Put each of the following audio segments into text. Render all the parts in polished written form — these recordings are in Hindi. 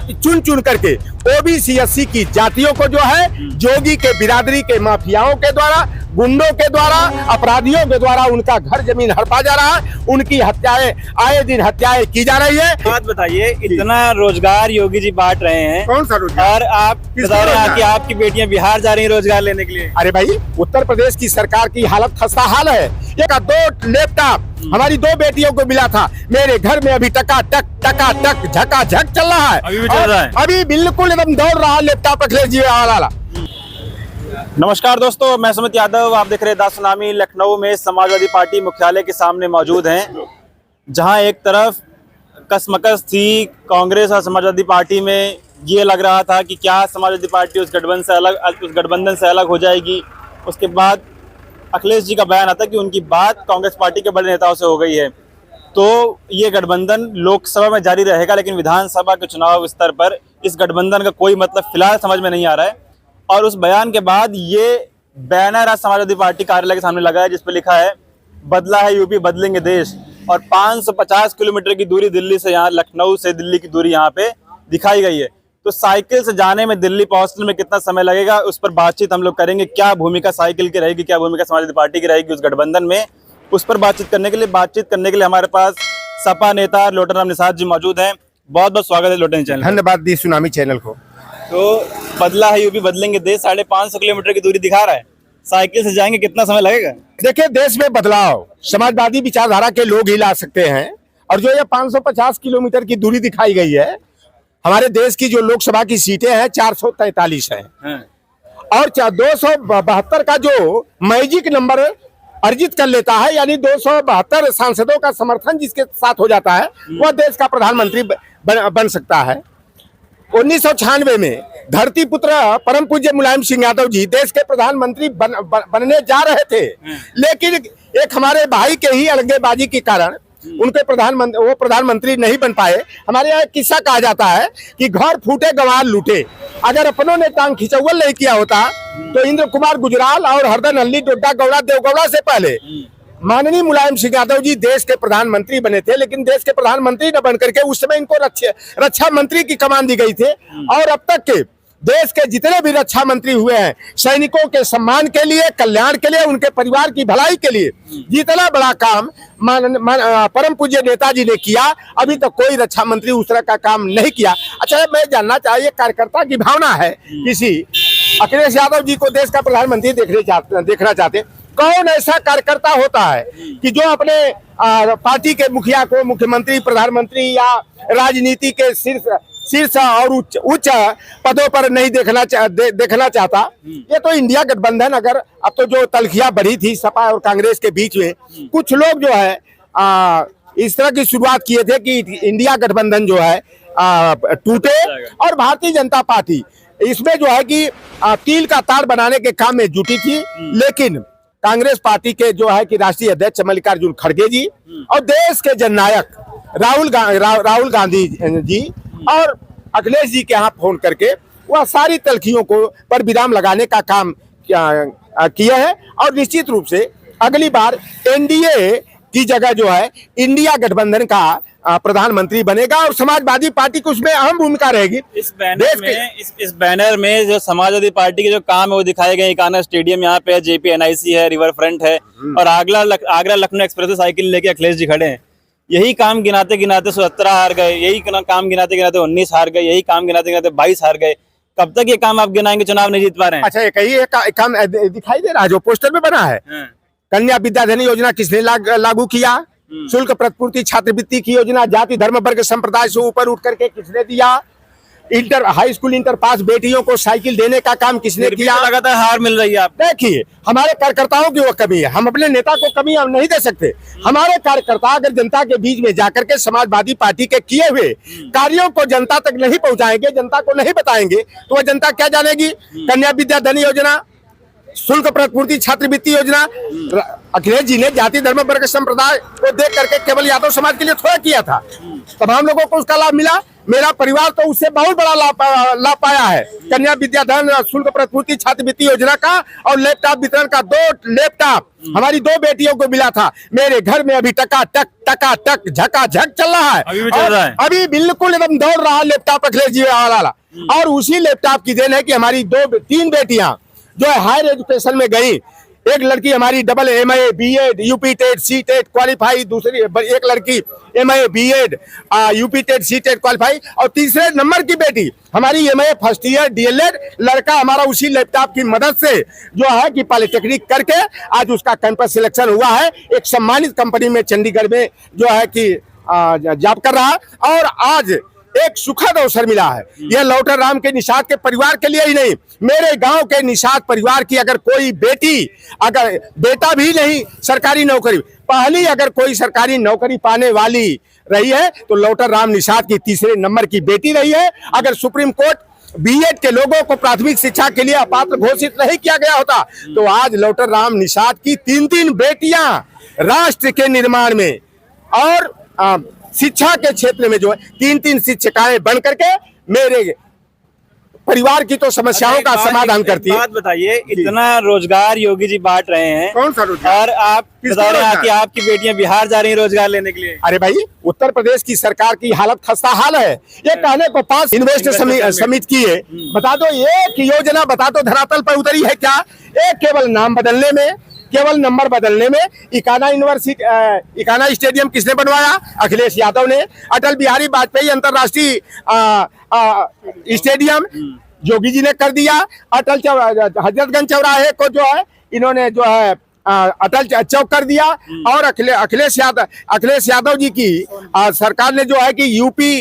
वोट चुन चुन करके ओबीसी एससी की जातियों को जो है जोगी के बिरादरी के माफियाओं के द्वारा, गुंडों के द्वारा, अपराधियों के द्वारा उनका घर जमीन हड़पा जा रहा है। उनकी हत्याएं, आए दिन हत्याएं की जा रही है। बात बताइए, इतना रोजगार योगी जी बांट रहे हैं, कौन सा रोजगार? और आप बता रहे हैं कि आपकी बेटियां बिहार जा रही हैं रोजगार लेने के लिए। अरे भाई, उत्तर प्रदेश की सरकार की हालत खस्ता हाल है। एक 2 लैपटॉप हमारी 2 बेटियों को मिला था, मेरे घर में अभी टका-टक झका-झक चल रहा है। अभी भी चल रहा है? अभी बिल्कुल एकदम दौड़ रहा है लैपटॉप अखिलेश जी वाला। नमस्कार दोस्तों, मैं सुमित यादव, आप देख रहे हैं द सुनामी। लखनऊ में समाजवादी पार्टी मुख्यालय के सामने मौजूद हैं, जहां एक तरफ कसमकस थी कांग्रेस और समाजवादी पार्टी में। ये लग रहा था कि क्या समाजवादी पार्टी उस गठबंधन से अलग हो जाएगी। उसके बाद अखिलेश जी का बयान आता कि उनकी बात कांग्रेस पार्टी के बड़े नेताओं से हो गई है। तो ये गठबंधन लोकसभा में जारी रहेगा, लेकिन विधानसभा के चुनाव स्तर पर इस गठबंधन का कोई मतलब फिलहाल समझ में नहीं आ रहा है। और उस बयान के बाद ये बैनर आज समाजवादी पार्टी कार्यालय के सामने लगा है, जिस पर लिखा है बदला है यूपी, बदलेंगे देश। और 550 किलोमीटर की दूरी दिल्ली से, यहाँ लखनऊ से दिल्ली की दूरी यहाँ पे दिखाई गई है। तो साइकिल से जाने में, दिल्ली पहुंचने में कितना समय लगेगा, उस पर बातचीत हम लोग करेंगे। क्या भूमिका साइकिल की रहेगी, क्या भूमिका समाजवादी पार्टी की रहेगी उस गठबंधन में, उस पर बातचीत करने के लिए हमारे पास सपा नेता लोटन राम निषाद जी मौजूद हैं। बहुत बहुत स्वागत है लोटन चैनल। धन्यवाद दी सुनामी चैनल को। तो बदला है यूपी, बदलेंगे देश 550 किलोमीटर की दूरी दिखा रहा है। साइकिल से जाएंगे, कितना समय लगेगा? देखिए, देश में बदलाव समाजवादी विचारधारा के लोग ही ला सकते हैं। और जो ये 550 किलोमीटर की दूरी दिखाई गई है, हमारे देश की जो लोकसभा की सीटें हैं 443 हैं। और 272 का जो मैजिक नंबर अर्जित कर लेता है, यानी 272 सांसदों का समर्थन जिसके साथ हो जाता है, वह देश का प्रधानमंत्री बन सकता है। 1996 में धरती पुत्र परम पूज्य मुलायम सिंह यादव जी देश के प्रधानमंत्री बनने जा रहे थे, लेकिन एक हमारे भाई के ही अलगेबाजी के कारण उनके प्रधानमंत्री नहीं बन पाए। हमारे यहाँ एक किस्सा कहा जाता है कि घर फूटे गंवार लूटे। अगर अपनों ने टांग खिंचौल नहीं किया होता तो इंद्र कुमार गुजराल और हरदन अल्ली डोड्डा गौड़ा देवगौड़ा से पहले माननीय मुलायम सिंह यादव जी देश के प्रधानमंत्री बने थे। लेकिन देश के प्रधानमंत्री न बन करके उस समय इनको रक्षा मंत्री की कमान दी गई थी। और अब तक के देश के जितने भी रक्षा मंत्री हुए हैं, सैनिकों के सम्मान के लिए, कल्याण के लिए, उनके परिवार की भलाई के लिए जितना बड़ा काम परम पूज्य नेताजी ने किया, अभी तक कोई रक्षा मंत्री उस तरह का काम नहीं किया। अच्छा, मैं जानना चाहिए, कार्यकर्ता की भावना है किसी अखिलेश यादव जी को देश का प्रधानमंत्री देखना चाहते, कौन ऐसा कार्यकर्ता होता है कि जो अपने पार्टी के मुखिया को मुख्यमंत्री, प्रधानमंत्री या राजनीति के शीर्ष और उच्च पदों पर नहीं देखना चाहता। ये तो इंडिया गठबंधन, अगर अब तो जो तलखियां बढ़ी थी सपा और कांग्रेस के बीच में, कुछ लोग जो है इस तरह की शुरुआत किए थे कि इंडिया गठबंधन जो है टूटे, और भारतीय जनता पार्टी इसमें जो है कि कील का तार बनाने के काम में जुटी थी। लेकिन कांग्रेस पार्टी के जो है कि राष्ट्रीय अध्यक्ष मल्लिकार्जुन खड़गे जी और देश के जननायक राहुल गांधी जी और अखिलेश जी के यहाँ फोन करके वह सारी तलखियों को पर विराम लगाने का काम किया है। और निश्चित रूप से अगली बार एनडीए की जगह जो है इंडिया गठबंधन का प्रधानमंत्री बनेगा और समाजवादी पार्टी की उसमें अहम भूमिका रहेगी। इस बैनर में जो समाजवादी पार्टी के जो काम है वो दिखाए गए। इकाना स्टेडियम यहाँ पे है, JPNIC है, रिवर फ्रंट है, और आगरा लखनऊ एक्सप्रेस साइकिल लेके अखिलेश जी खड़े हैं। यही काम गिनाते गिनाते 17 हार गए, यही काम गिनाते गिनाते 19 हार गए, यही काम गिनाते गिनाते 22 हार गए। कब तक ये काम आप गिनाएंगे, चुनाव नहीं जीत पा रहे हैं? अच्छा, एक काम दिखाई दे रहा है जो पोस्टर में बना है। कन्या विद्याधनी योजना किसने लागू किया? शुल्क प्रतिपूर्ति छात्रवृत्ति की योजना जाति धर्म वर्ग संप्रदाय से ऊपर उठ करके किसने दिया? हाई स्कूल इंटर पास बेटियों को साइकिल देने का काम किसने किया? लगातार हार मिल रही है। आप देखिए, हमारे कार्यकर्ताओं की वो कमी है, हम अपने नेता को कमी हम नहीं दे सकते। हमारे कार्यकर्ता अगर जनता के बीच में जाकर के समाजवादी पार्टी के किए हुए कार्यों को जनता तक नहीं पहुंचाएंगे, जनता को नहीं बताएंगे, तो वह जनता क्या जानेगी? कन्या विद्याधनी योजना, शुल्क प्रतिपूर्ति छात्रवृत्ति योजना, अखिलेश जी ने जाति धर्म वर्ग संप्रदाय को देख करके केवल यादव समाज के लिए थोड़ा किया था। तमाम लोगों को उसका लाभ मिला। मेरा परिवार तो उससे बहुत बड़ा लाभ पाया है। कन्या विद्याधन शुल्क प्रतिपूर्ति छात्रवृत्ति योजना का और लैपटॉप वितरण का 2 लैपटॉप हमारी 2 बेटियों को मिला था। मेरे घर में अभी टका-टक झका-झक चल रहा है। अभी भी चल रहा है। अभी बिल्कुल एकदम दौड़ रहा है लैपटॉप अखिलेश जी वाला। और उसी लैपटॉप की देन है कि हमारी 3 बेटियां जो है हायर एजुकेशन में गई। एक लड़की हमारी double MA BEd UP TET CTET qualify, दूसरी एक लड़की MA BEd UP TET CTET qualify और तीसरे नंबर की बेटी हमारी MA फर्स्ट ईयर DLEd। लड़का हमारा उसी लैपटॉप की मदद से जो है कि पॉलिटेक्निक करके आज उसका कैंपस सिलेक्शन हुआ है। एक सम्मानित कंपनी में चंडीगढ़ में जो है कि जॉब कर रहा है और आज एक सुखद अवसर मिला है। यह लौटर राम के निषाद के परिवार के लिए ही नहीं, मेरे गांव के निषाद परिवार की अगर कोई बेटी, अगर बेटा भी नहीं सरकारी नौकरी, पहली अगर कोई सरकारी नौकरी पाने वाली रही है तो लौटर राम निषाद की तीसरे नंबर की बेटी रही है। अगर सुप्रीम कोर्ट BEd के लोगों को प्राथमिक शिक्षा के लिए अपात्र घोषित नहीं किया गया होता तो आज लौटर राम निषाद की 3 बेटियां राष्ट्र के निर्माण में और शिक्षा के क्षेत्र में जो है 3 शिक्षिकाएं बन करके मेरे परिवार की तो समस्याओं का समाधान करती है। बात बताइए, इतना रोजगार योगी जी बांट रहे हैं, कौन सा रोजगार? और आप बता रहे हैं कि आपकी बेटियां बिहार जा रही हैं रोजगार लेने के लिए। अरे भाई, उत्तर प्रदेश की सरकार की हालत खस्ता हाल है। ये कहने को 5 इन्वेस्ट समिट की है। बता दो एक योजना बता दो धरातल पर उतरी है क्या? एक केवल नाम बदलने में, केवल नंबर बदलने में। इकाना स्टेडियम किसने बनवाया? अखिलेश यादव ने। अटल बिहारी वाजपेयी अंतरराष्ट्रीय स्टेडियम योगी जी ने कर दिया। हजरतगंज चौराहे को जो है इन्होंने जो है अटल चौक कर दिया। और अखिलेश यादव जी की सरकार ने जो है कि यूपी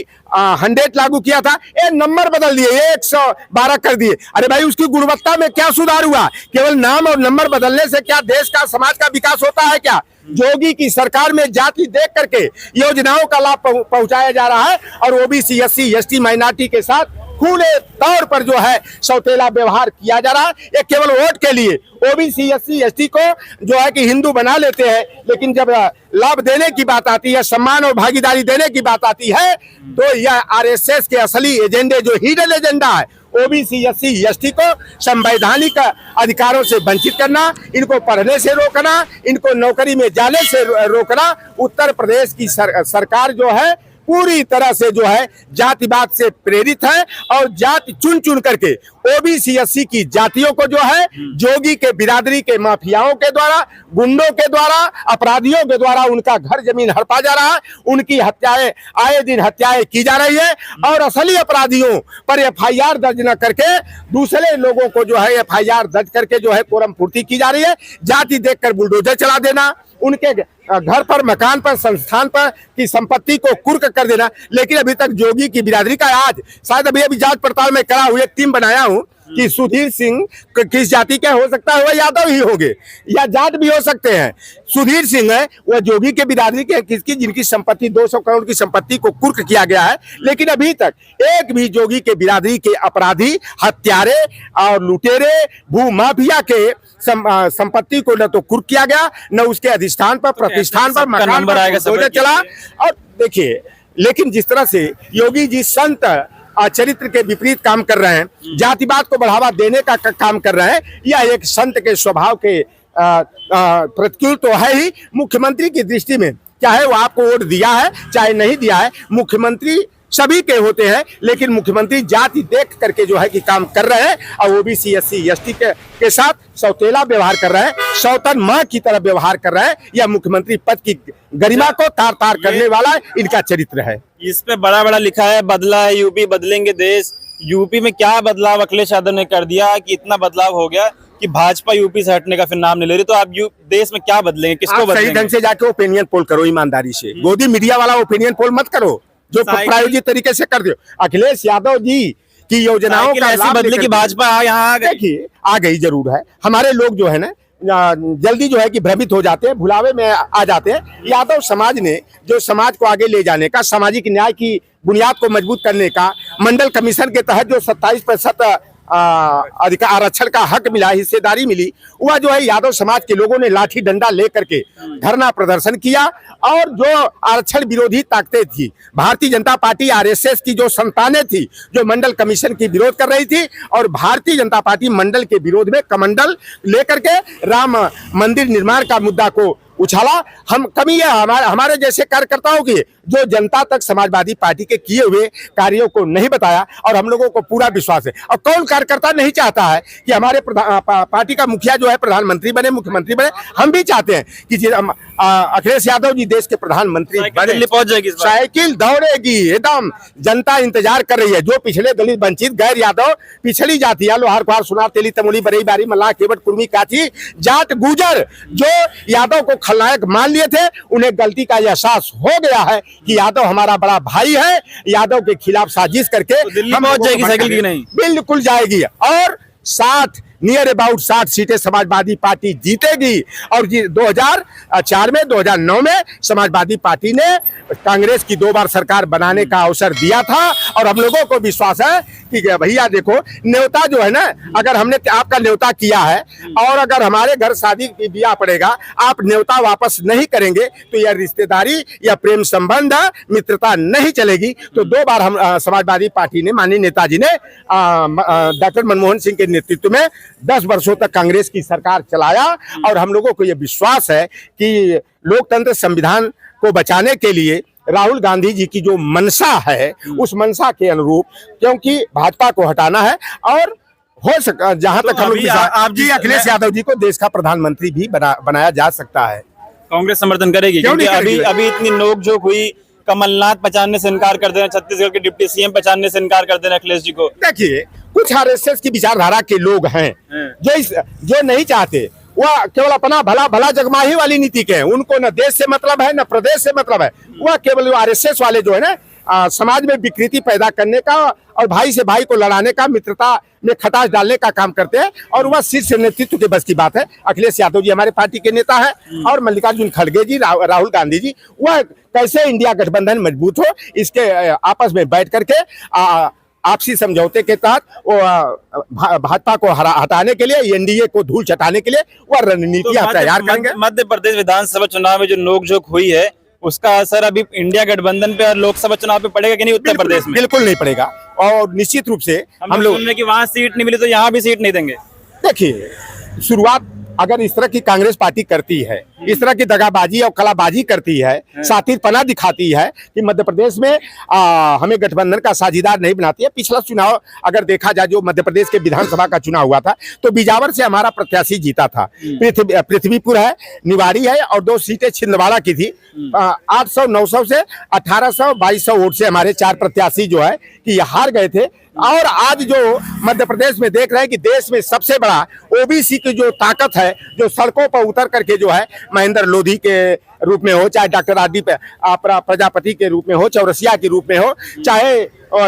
100 लागू किया था, ये नंबर बदल दिए, 112 कर दिए। अरे भाई, उसकी गुणवत्ता में क्या सुधार हुआ? केवल नाम और नंबर बदलने से क्या देश का समाज का विकास होता है क्या? योगी की सरकार में जाति देख करके योजनाओं का लाभ पहुंचाया जा रहा है और OBC SC ST माइनॉरिटी के साथ खुले तौर पर जो है सौतेला व्यवहार किया जा रहा है। ये केवल वोट के लिए OBC SC ST को जो है कि हिंदू बना लेते हैं, लेकिन जब लाभ देने की बात आती है, सम्मान और भागीदारी देने की बात आती है तो यह RSS के असली एजेंडे जो हिडन एजेंडा है OBC SC ST को संवैधानिक अधिकारों से वंचित करना, इनको पढ़ने से रोकना, इनको नौकरी में जाने से रोकना। उत्तर प्रदेश की सरकार जो है पूरी तरह से जो है जातिवाद से प्रेरित है और जाति चुन करके OBC SC की जातियों को जो है जोगी के बिरादरी के माफियाओं के द्वारा, गुंडों के द्वारा, अपराधियों के द्वारा उनका घर जमीन हड़पा जा रहा है। उनकी हत्याएं, आए दिन हत्याएं की जा रही है और असली अपराधियों पर FIR दर्ज न करके दूसरे लोगों को जो है FIR दर्ज करके जो है कोरम पूर्ति की जा रही है। जाति देखकर बुलडोजर चला देना, उनके घर पर, मकान पर, संस्थान पर की संपत्ति को कुर्क कर देना। लेकिन अभी तक जोगी की बिरादरी का आज शायद अभी जांच पड़ताल में करा हुई एक टीम बनाया हूं कि सुधीर सिंह किस जाति के हो सकता है, वह यादव ही होंगे या जाट भी हो सकते हैं। सुधीर सिंह है वह जोगी के बिरादरी के किसकी, जिनकी संपत्ति 200 करोड़ की संपत्ति को कुर्क किया गया है। लेकिन अभी तक एक भी जोगी के बिरादरी के अपराधी, हत्यारे और लुटेरे, भूमाफिया के संपत्ति को न तो कुर्क किया गया, न उसके अधिष्ठान पर, प्रतिष्ठान पर, मकान पर चला। और देखिए, लेकिन जिस तरह से योगी जी संत चरित्र के विपरीत काम कर रहे हैं, जातिवाद को बढ़ावा देने का काम कर रहे हैं, यह एक संत के स्वभाव के प्रतिकूल तो है ही। मुख्यमंत्री की दृष्टि में चाहे वो आपको वोट दिया है चाहे नहीं दिया है, मुख्यमंत्री सभी के होते हैं, लेकिन मुख्यमंत्री जाति देख करके जो है कि काम कर रहे हैं और OBC SC ST के साथ सौतेला व्यवहार कर रहे हैं, सौतन माँ की तरह व्यवहार कर रहे हैं। यह मुख्यमंत्री पद की गरिमा को तार तार करने वाला इनका चरित्र है। इस पे बड़ा लिखा है, बदला है यूपी, बदलेंगे देश। यूपी में क्या बदलाव अखिलेश यादव ने कर दिया कि इतना बदलाव हो गया कि भाजपा यूपी से हटने का फिर नाम नहीं ले रही? तो आप देश में क्या बदलेंगे, किसको बदलेंगे? सही ढंग से जाके ओपिनियन पोल करो, ईमानदारी से। गोदी मीडिया वाला ओपिनियन पोल मत करो जो प्रायोजित तरीके से कर दो। अखिलेश यादव जी की योजनाओं का लाभ बदले की भाजपा यहाँ आ गई जरूर है। हमारे लोग जो है ना जल्दी जो है कि भ्रमित हो जाते हैं, भुलावे में आ जाते हैं। यादव समाज ने जो समाज को आगे ले जाने का, सामाजिक न्याय की बुनियाद को मजबूत करने का, मंडल कमीशन के तहत जो 27% अधिकार आरक्षण का हक मिला, हिस्सेदारी मिली, वह जो है यादव समाज के लोगों ने लाठी डंडा लेकर के धरना प्रदर्शन किया। और जो आरक्षण विरोधी ताकतें थी, भारतीय जनता पार्टी आरएसएस की जो संतानें थी, जो मंडल कमीशन की विरोध कर रही थी, और भारतीय जनता पार्टी मंडल के विरोध में कमंडल लेकर के राम मंदिर निर्माण का मुद्दा को उछाला। हम कमी है हमारे जैसे कार्यकर्ताओं की, जो जनता तक समाजवादी पार्टी के किए हुए कार्यों को नहीं बताया। और हम लोगों को पूरा विश्वास है, और कौन कार्यकर्ता नहीं चाहता है कि हमारे पार्टी का मुखिया जो है प्रधानमंत्री बने, मुख्यमंत्री बने। हम भी चाहते हैं कि अखिलेश यादव जी देश के प्रधानमंत्री बने। दिल्ली पहुंच जाएगी, साइकिल दौड़ेगी एकदम, जनता इंतजार कर रही है। जो पिछले दलित वंचित गैर यादव पिछड़ी जाति है, लोहार कुहार सुनार तेली तमोली बरई बारी मल्लाह केवट कुर्मी काची जाट गुजर, जो यादव को खलनायक मान लिए थे, उन्हें गलती का एहसास हो गया है कि यादव हमारा बड़ा भाई है। यादव के खिलाफ साजिश करके दिल्ली पहुंच जाएगी साइकिल की नहीं? बिल्कुल जाएगी, और 60 नियर अबाउट 60 सीटें समाजवादी पार्टी जीतेगी। और 2004 में 2009 में समाजवादी पार्टी ने कांग्रेस की 2 बार सरकार बनाने का अवसर दिया था। और हम लोगों को विश्वास है कि भैया देखो, न्योता जो है ना, अगर हमने आपका न्योता किया है और अगर हमारे घर शादी ब्याह पड़ेगा, आप न्योता वापस नहीं करेंगे तो यह रिश्तेदारी या प्रेम संबंध मित्रता नहीं चलेगी। तो 2 बार हम समाजवादी पार्टी ने, माननीय नेताजी ने डॉक्टर मनमोहन सिंह के नेतृत्व में 10 वर्षों तक कांग्रेस की सरकार चलाया। और हम लोगों को यह विश्वास है कि लोकतंत्र संविधान को बचाने के लिए राहुल गांधी जी की जो मंशा है, उस मंशा के अनुरूप, क्योंकि भाजपा को हटाना है, और हो सका जहां तक हम आप जी अखिलेश यादव जी को देश का प्रधानमंत्री भी बनाया जा सकता है। कांग्रेस समर्थन करेगी? क्योंकि अभी इतनी नोकझोंक हुई, कमलनाथ पहचानने से इनकार कर देना, छत्तीसगढ़ के डिप्टी सीएम पहचानने से इनकार कर देना अखिलेश जी को। देखिए, कुछ आरएसएस की विचारधारा के लोग हैं जो नहीं चाहते, वह केवल अपना भला भला जगमाही वाली नीति के हैं। उनको न देश से मतलब है, न प्रदेश से मतलब है। वह केवल आरएसएस वाले जो है ना, समाज में विकृति पैदा करने का और भाई से भाई को लड़ाने का, मित्रता में खटास डालने का काम करते हैं। और वह शीर्ष नेतृत्व के बस की बात है। अखिलेश यादव जी हमारे पार्टी के नेता हैं, और मल्लिकार्जुन खड़गे जी, राहुल गांधी जी, वह कैसे इंडिया गठबंधन मजबूत हो, इसके आपस में बैठ करके आपसी समझौते के तहत वो भाजपा को हटाने के लिए, एनडीए को धूल चटाने के लिए वह रणनीतियां तैयार करेंगे। मध्य प्रदेश विधानसभा चुनाव में जो नोकझोंक हुई है, उसका असर अभी इंडिया गठबंधन पे और लोकसभा चुनाव पे पड़ेगा कि नहीं उत्तर प्रदेश में? बिल्कुल नहीं पड़ेगा। और निश्चित रूप से हम लोग कि वहां सीट नहीं मिली तो यहाँ भी सीट नहीं देंगे। देखिए, शुरुआत अगर इस तरह की कांग्रेस पार्टी करती है, इस तरह की दगाबाजी और कलाबाजी करती है, सातिरपना दिखाती है कि मध्य प्रदेश में हमें गठबंधन का साझीदार नहीं बनाती है। पिछला चुनाव अगर देखा जाए, जो मध्य प्रदेश के विधानसभा का चुनाव हुआ था, तो बिजावर से हमारा प्रत्याशी जीता था। पृथ्वीपुर है, निवाड़ी है, और 2 सीटें छिंदवाड़ा की थी। 800, 900 से 1800, 2200 वोट से हमारे 4 प्रत्याशी जो है कि हार गए थे। और आज जो मध्य प्रदेश में देख रहे हैं कि देश में सबसे बड़ा ओबीसी की जो ताकत है, जो सड़कों पर उतर करके जो है, महेंद्र लोधी के रूप में हो, चाहे डॉक्टर आरडी प्रजापति के रूप में हो, चौरसिया के रूप में हो, चाहे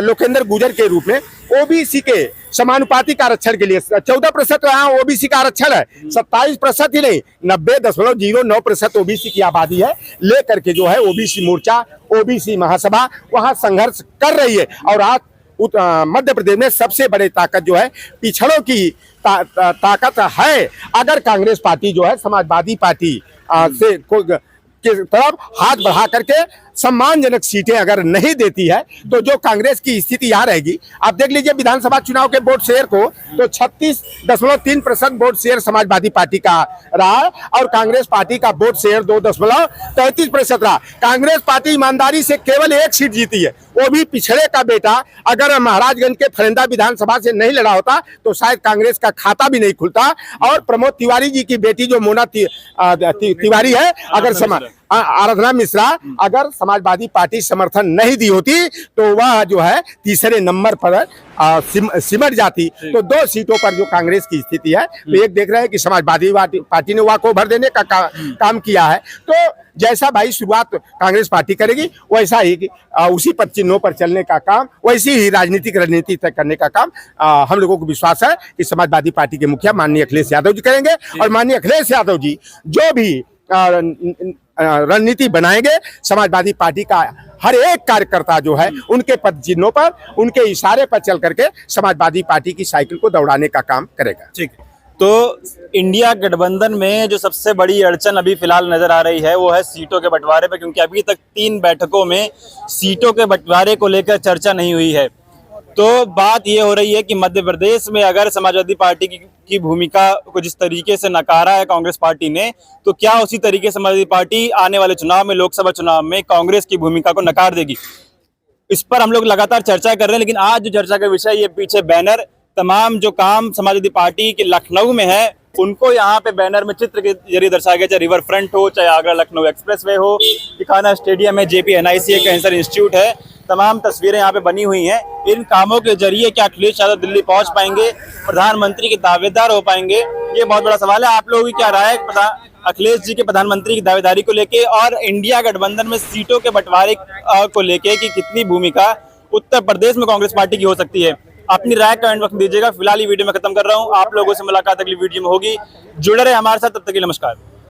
लोकेंद्र गुजर के रूप में, ओबीसी के समानुपातिक आरक्षण के लिए 14% यहाँ ओबीसी का आरक्षण है। 27% ही नहीं, 90.09% ओबीसी की आबादी है। लेकर के जो है ओबीसी मोर्चा, ओबीसी महासभा वहाँ संघर्ष कर रही है। और आज मध्य प्रदेश में सबसे बड़ी ताकत जो है पिछड़ों की ताकत है। अगर कांग्रेस पार्टी जो है समाजवादी पार्टी से के तरफ हाथ बढ़ा करके सम्मानजनक सीटें अगर नहीं देती है, तो जो कांग्रेस की स्थिति यहाँ रहेगी। आप देख लीजिए विधानसभा चुनाव के वोट शेयर को, तो 36.3% वोट शेयर समाजवादी पार्टी का रहा, और कांग्रेस पार्टी का वोट शेयर 2.33% रहा। कांग्रेस पार्टी ईमानदारी से केवल 1 सीट जीती है, वो भी पिछड़े का बेटा। अगर महाराजगंज के फरेंदा विधानसभा से नहीं लड़ा होता तो शायद कांग्रेस का खाता भी नहीं खुलता। और प्रमोद तिवारी जी की बेटी जो मोना तिवारी है, अगर आराधना मिश्रा, अगर समाजवादी पार्टी समर्थन नहीं दी होती तो वह जो है तीसरे नंबर पर सिमट जाती। तो 2 सीटों पर जो कांग्रेस की स्थिति है, तो एक देख रहे हैं कि समाजवादी पार्टी ने वॉक ओवर देने का काम किया है। तो जैसा भाई शुरुआत कांग्रेस पार्टी करेगी, वैसा ही उसी पद चिन्हों पर चलने का काम, वैसी ही राजनीतिक रणनीति तय करने का काम हम लोगों को विश्वास है कि समाजवादी पार्टी के मुखिया माननीय अखिलेश यादव जी करेंगे। और माननीय अखिलेश यादव जी जो भी रणनीति बनाएंगे। समाजवादी पार्टी का हर एक कार्यकर्ता जो है उनके पद चिन्हों पर, उनके इशारे पर चल करके समाजवादी पार्टी की साइकिल को दौड़ाने का काम करेगा। ठीक है। तो इंडिया गठबंधन में जो सबसे बड़ी अड़चन अभी फिलहाल नजर आ रही है वो है सीटों के बंटवारे पे, क्योंकि अभी तक 3 बैठकों में सीटों के बंटवारे को लेकर चर्चा नहीं हुई है। तो बात ये हो रही है कि मध्य प्रदेश में अगर समाजवादी पार्टी की भूमिका को जिस तरीके से नकारा है कांग्रेस पार्टी ने, तो क्या उसी तरीके से समाजवादी पार्टी आने वाले चुनाव में, लोकसभा चुनाव में कांग्रेस की भूमिका को नकार देगी? इस पर हम लोग लगातार चर्चा कर रहे हैं, लेकिन आज जो चर्चा का विषय, ये पीछे बैनर, तमाम जो काम समाजवादी पार्टी के लखनऊ में है उनको यहाँ पे बैनर में चित्र के जरिए दर्शाया गया। चाहे रिवर फ्रंट हो, चाहे आगरा लखनऊ एक्सप्रेसवे हो, तिखाना स्टेडियम है, JPNIC कैंसर इंस्टीट्यूट है, तमाम तस्वीरें यहाँ पे बनी हुई हैं। इन कामों के जरिए क्या अखिलेश यादव दिल्ली पहुंच पाएंगे, प्रधानमंत्री के दावेदार हो पाएंगे? ये बहुत बड़ा सवाल है। आप लोगों की क्या राय है अखिलेश जी के प्रधानमंत्री की दावेदारी को लेके और इंडिया गठबंधन में सीटों के बंटवारे को लेके कि कितनी भूमिका उत्तर प्रदेश में कांग्रेस पार्टी की हो सकती है? अपनी राय कमेंट बॉक्स में दीजिएगा। फिलहाल ये वीडियो में खत्म कर रहा हूँ। आप लोगों से मुलाकात अगली वीडियो में होगी। जुड़े रहे हमारे साथ, तब तक के लिए नमस्कार।